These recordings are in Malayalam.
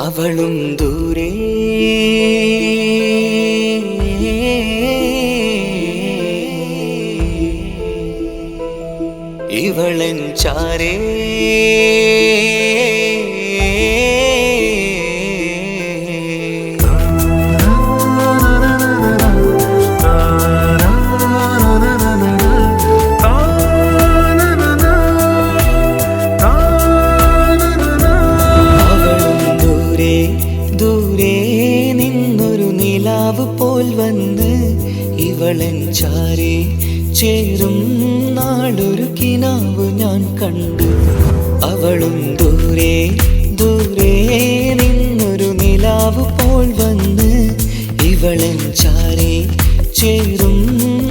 അവളും ദൂരെ ഇവളൻ ചാരേ പോൽ വന്ന് ഇവളൻ ചാരേ ചേരും നാളൊരു കിനാവ് ഞാൻ കണ്ടു. അവളും ദൂരെ ദൂരെ നിന്നൊരു നിലാവ് പോൽ വന്ന് ഇവളൻ ചാരേ ചേരും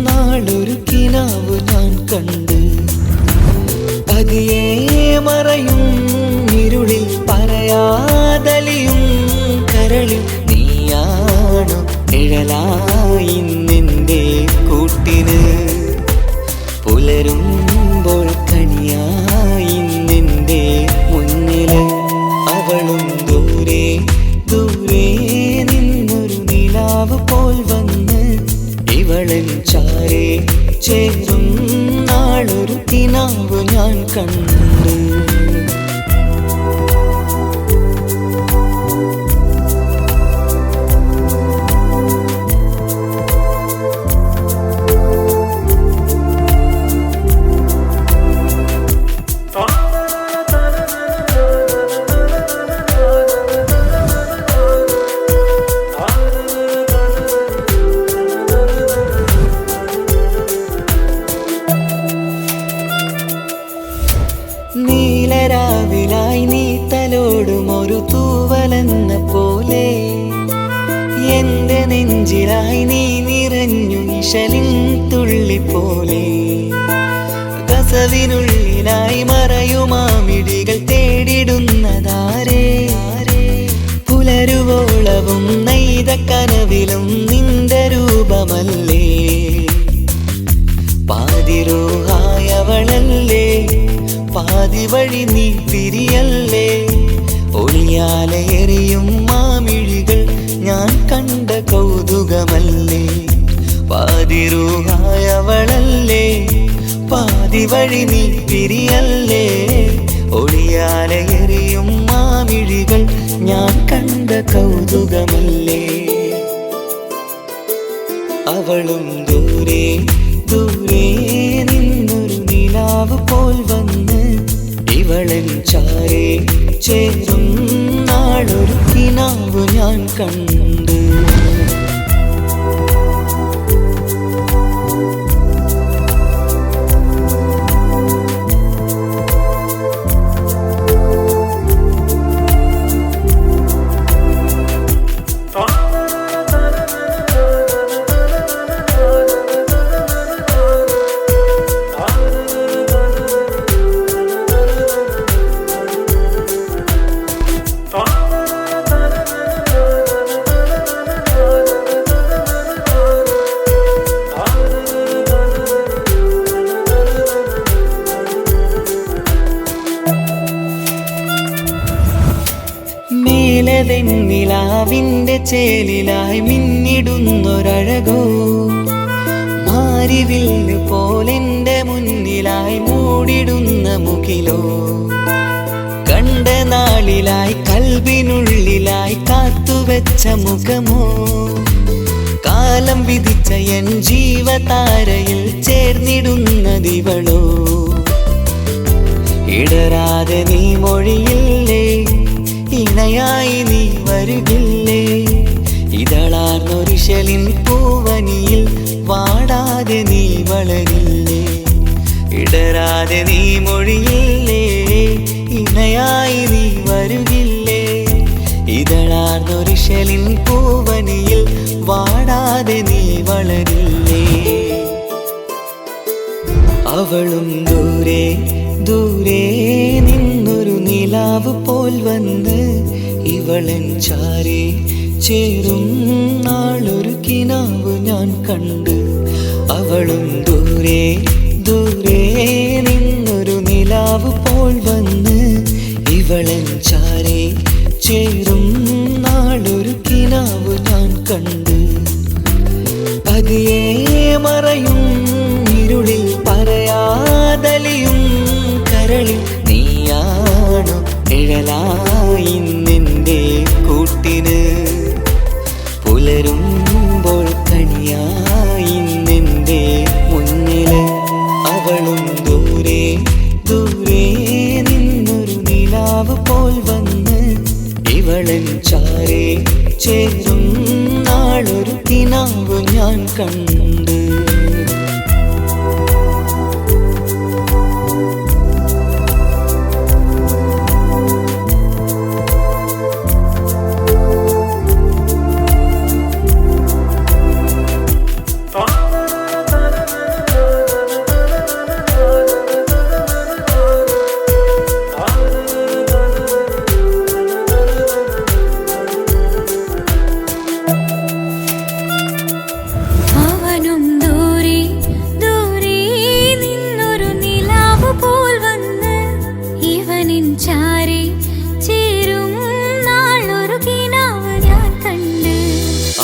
നാളൊരു കിനാവ് ഞാൻ കണ്ടു. പതിയെ മറയും ഇരുളിൽ പറയാതലിയും കരളിൽ നീയാണു നിഴലായി നിന്റെ കൂട്ടിന്. പുലരുമ്പോൾ കണിയായി നിന്റെ മുന്നില്. അവളും ദൂരെ ദൂരെ നിന്നൊരു നിലാവ് പോൽ വന്ന് ഇവളൻ ചാരേ ചേരും നാളൊരു കിനാവ് ഞാൻ കണ്ടു. നീലരാവിലായി നീ തലോടും ഒരു തൂവലെന്ന പോലെ എന്റെ നെഞ്ചിലായി നീ നിറഞ്ഞു ഇശലിൻ തുള്ളി പോലെ. കസവിനുള്ളിലായി മറയുമാമിടികൾ തേടിടുന്നതാരേ. പുലരുവോളവും നെയ്ത കനവിലും നിന്റെ രൂപമല്ലേ. പാതിരോഹായവളല്ലേ പാതി വഴി നീ തിരിയല്ലേ. ഒളിയാലെറിയും മാമിഴികൾ ഞാൻ കണ്ട കൗതുകമല്ലേ. പാതിരൂഹായവളല്ലേ പാതി വഴി നീ തിരിയല്ലേ. ഒളിയാലെറിയും മാമിഴികൾ ഞാൻ കണ്ട കൗതുകമല്ലേ. അവളും ദൂരെ ദൂരെ നിന്നൊരു നിലാവ് പോൽ വന്ന് ഇവളൻ ചാരേ ചേരും നാളൊരു കിനാവ് ഞാൻ കണ്ടു. നിലാവിന്റെ ചേലിലായി മിന്നിടുന്നൊരഴകോ. മാരിവില്ല് പോലെന്റെ മുന്നിലായി മൂടിടുന്ന മുകിലോ. കണ്ട നാളിലായി കൽബിനുള്ളിലായി കാത്തുവെച്ച മുഖമോ. കാലം വിധിച്ച എൻ ജീവതാരയിൽ ചേർന്നിടുന്നതിവളോ. ഇടരാതെ നീ മൊഴിയില്ലേ ഇണയായി നീ വരുകില്ലേ. ഇതളാർന്നൊരിശലിൻ പൂവനിയിൽ വാടാതെ നീ വളരില്ലേ. ഇടരാതെ നീ മൊഴിയില്ലേ ഇണയായി നീ വരുകില്ലേ. ഇതളാർന്നൊരിശലിൻ പൂവനിയിൽ വാടാതെ നീ വളരില്ലേ. അവളും ദൂരെ ദൂരെ നിന്നൊരു നിലാവ് പോൽ വന്ന് ഇവളൻ ചാരേ ചേരും നാളൊരു കിനാവ് ഞാൻ കണ്ടു. അവളും ദൂരെ ദൂരെ നിന്നൊരു നിലാവ് പോൽ വന്ന് ഇവളൻ ചാരേ ചേരും നാളൊരു കിനാവ് ഞാൻ കണ്ട്. പതിയെ മറയും ഇരുളിൽ പറയാതലിയും കരളിൽ നീയാണു നിഴലായി നിന്റെ കൂട്ടിന്. പുലരുമ്പോൾ കണിയായി നിന്റെ മുന്നില്. അവളും ദൂരെ ദൂരെ നിന്നൊരു നിലാവ് പോൽ വന്ന് ഇവളൻ ചാരേ ചേരും നാളൊരു കിനാവ് ഞാൻ കണ്ട്.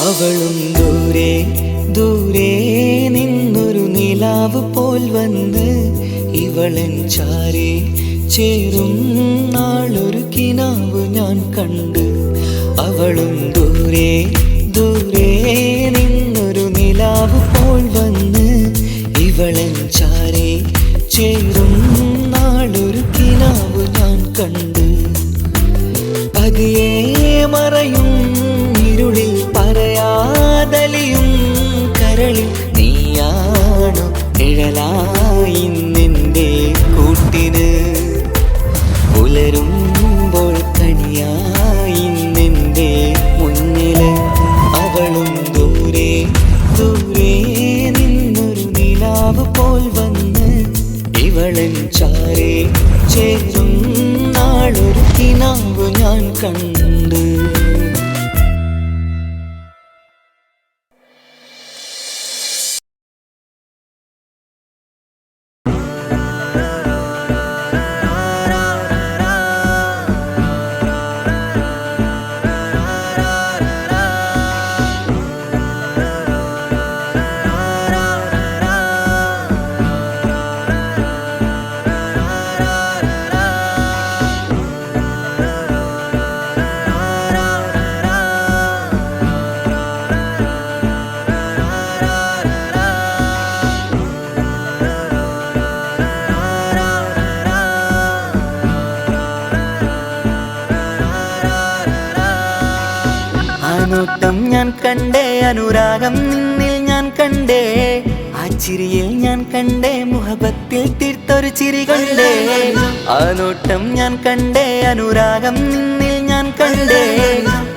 അവളും ദൂരെ ദൂരെ നിന്നൊരു നിലാവ് പോൽ വന്ന് ഇവളൻ ചാരേ ചേരും നാളൊരു കിനാവ് ഞാൻ കണ്ട്. അവളും ദൂരെ ദൂരെ നിന്നൊരു നിലാവ് പോൽ വന്ന് ഇവളൻ ചാരേ ചേരും നാളൊരു കിനാവ് ഞാൻ കണ്ട്. പതിയെ മറയും ഇരുളിൽ പറയാതലിയും കരളിൽ നീയാണു നിഴലായി നിന്റെ കൂട്ടിന്. പുലരുമ്പോൾ കണിയായി നിന്റെ മുന്നില്. അവളും ദൂരെ ദൂരെ നിന്നൊരു നിലാവ് പോൽ വന്ന് ഇവളൻ ചാരേ ചേരും നാളൊരു കിനാവ് ഞാൻ കണ്ട്. നോട്ടം ഞാൻ കണ്ടേ, അനുരാഗം നിന്നിൽ ഞാൻ കണ്ടേ, ആ ചിരിയിൽ ഞാൻ കണ്ടേ, മുഹബത്തിൽ തീർത്തൊരു ചിരി കണ്ടേ. ആ നോട്ടം ഞാൻ കണ്ടേ, അനുരാഗം നിന്നിൽ ഞാൻ കണ്ടേ,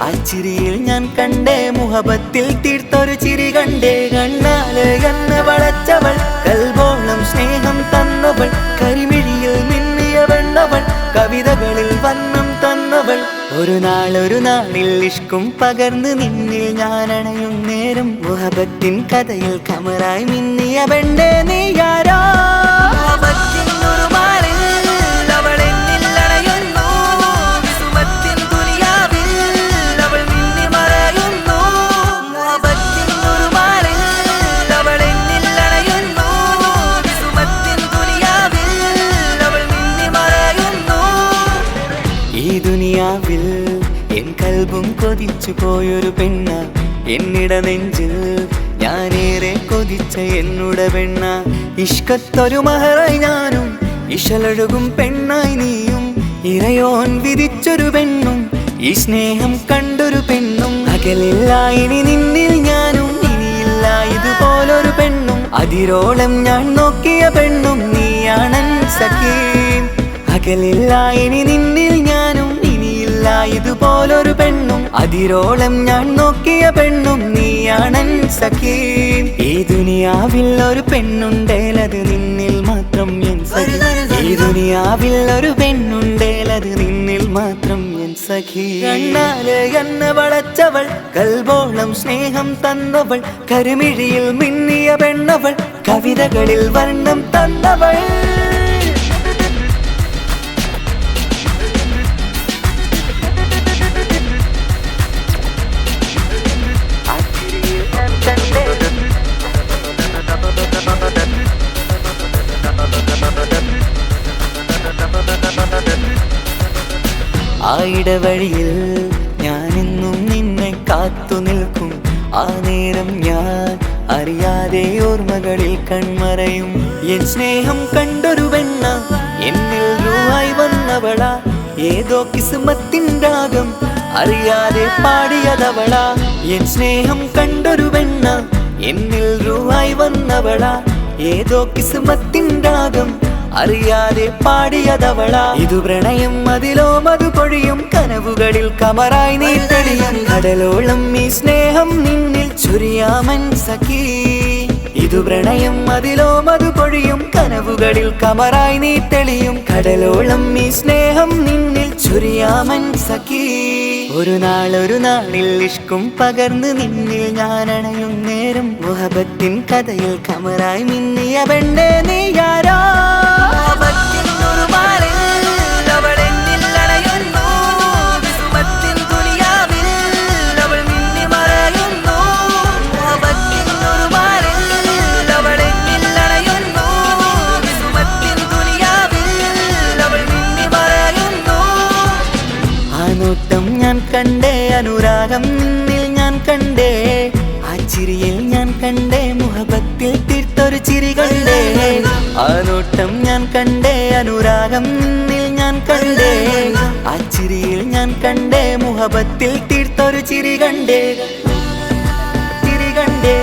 ആ ചിരിയിൽ ഞാൻ കണ്ടേ, മുഹബത്തിൽ തീർത്തൊരു ചിരി കണ്ടേ. കണ്ണാല് എന്നെ വളച്ചവൾ, കൽബോളം സ്നേഹം തന്നവൾ, കരിമിഴിയിൽ മിന്നിയ വെണ്ണവൾ, കവിതകളിൽ വന്നം തന്നവൾ. ഒരു നാളിൽ ഇഷ്കും പകർന്ന് നിന്നിൽ ഞാൻ അണയും നേരം, മുഹബത്തിൻ കഥയിൽ കമറായി മിന്നിയ പെണ്ണേ നീയാരോ. എൻ കൽബും കൊതിച്ചു പോയൊരു പെണ്ണ, എന്നിട നെഞ്ചിൽ ഞാനേറെ കൊതിച്ച എന്നുട പെണ്ണ. ഇഷ്കത്തൊരു മഹറായി ഞാനും, ഇശലൊഴുകും പെണ്ണായി നീയും, ഇറയോൻ വിധിച്ചൊരു പെണ്ണും, ഈ സ്നേഹം കണ്ടൊരു പെണ്ണും. അകലില്ല ഇനി നിന്നിൽ ഞാനും, ഇനിയില്ല ഇതുപോലൊരു പെണ്ണും. അതിരോളം ഞാൻ നോക്കിയ പെണ്ണും നീയാണൻ സഖീ. അകലില്ല ഇനി നിന്നിൽ ഞാനും, ഇതുപോലൊരു പെണ്ണും. അതിരോളം ഞാൻ നോക്കിയ പെണ്ണും നീയാണൻ സഖീ. ഈ ദുനിയാവിൽ ഒരു പെണ്ണുണ്ടേലത് നിന്നിൽ മാത്രം എൻ സഖി. ഈ ദുനിയാവിൽ ഒരു പെണ്ണുണ്ടേലത് നിന്നിൽ മാത്രം എൻ സഖി. കണ്ണാല് എന്നെ വളച്ചവൾ, കൽബോളം സ്നേഹം തന്നവൾ, കരിമിഴിയിൽ മിന്നിയ പെണ്ണവൾ, കവിതകളിൽ വർണ്ണം തന്നവൾ. ആ ഇടവഴിയിൽ ഞാനെന്നും നിന്നെ കാത്തു നിൽക്കും. ആ നേരം ഞാൻ അറിയാതെ ഓർമ്മകളിൽ കൺമറയും. എൻ സ്നേഹം കണ്ടൊരു പെണ്ണ എന്നിൽ രൂപായി വന്നവള, ഏതോ കിസ്മത്തിൻ രാഗം അറിയാതെ പാടിയതവള. എൻ സ്നേഹം കണ്ടൊരു പെണ്ണ എന്നിൽ രൂപായി വന്നവള, ഏതോ കിസ്മത്തിൻ രാഗം അറിയാതെ പാടിയതവള. ഇതു പ്രണയം അതിലോ മധു പൊഴിയും, കനവുകളിൽ കമറായി നീ തെളിയും. കടലോളം ഈ സ്നേഹം നിന്നിൽ ചൊരിയാമൻ സഖി. ഇതു പ്രണയം അതിലോ മധു പൊഴിയും, കനവുകളിൽ കമറായി നീ തെളിയും. കടലോളം ഈ സ്നേഹം നിന്നിൽ ചൊരിയാമൻ സഖി. ഒരു നാളിൽ ഇഷ്കും പകർന്ന് നിന്നിൽ ഞാൻ അണയും നേരം, മുഹബത്തിൻ കഥയിൽ കമറായി മിന്നിയ പെണ്ണേ നീയാരോ. നോട്ടം ഞാൻ കണ്ടേ, അനുരാഗം നിന്നിൽ ഞാൻ കണ്ടേ, ആ ചിരിയിൽ ഞാൻ കണ്ടേ, മുഹബത്തിൽ തീർത്തൊരു ചിരി കണ്ടേ. ആ നോട്ടം ഞാൻ കണ്ടേ, അനുരാഗം നിന്നിൽ ഞാൻ കണ്ടേ, ആ ചിരിയിൽ ഞാൻ കണ്ടേ, മുഹബത്തിൽ തീർത്തൊരു ചിരി കണ്ടേ, ചിരി കണ്ടേ.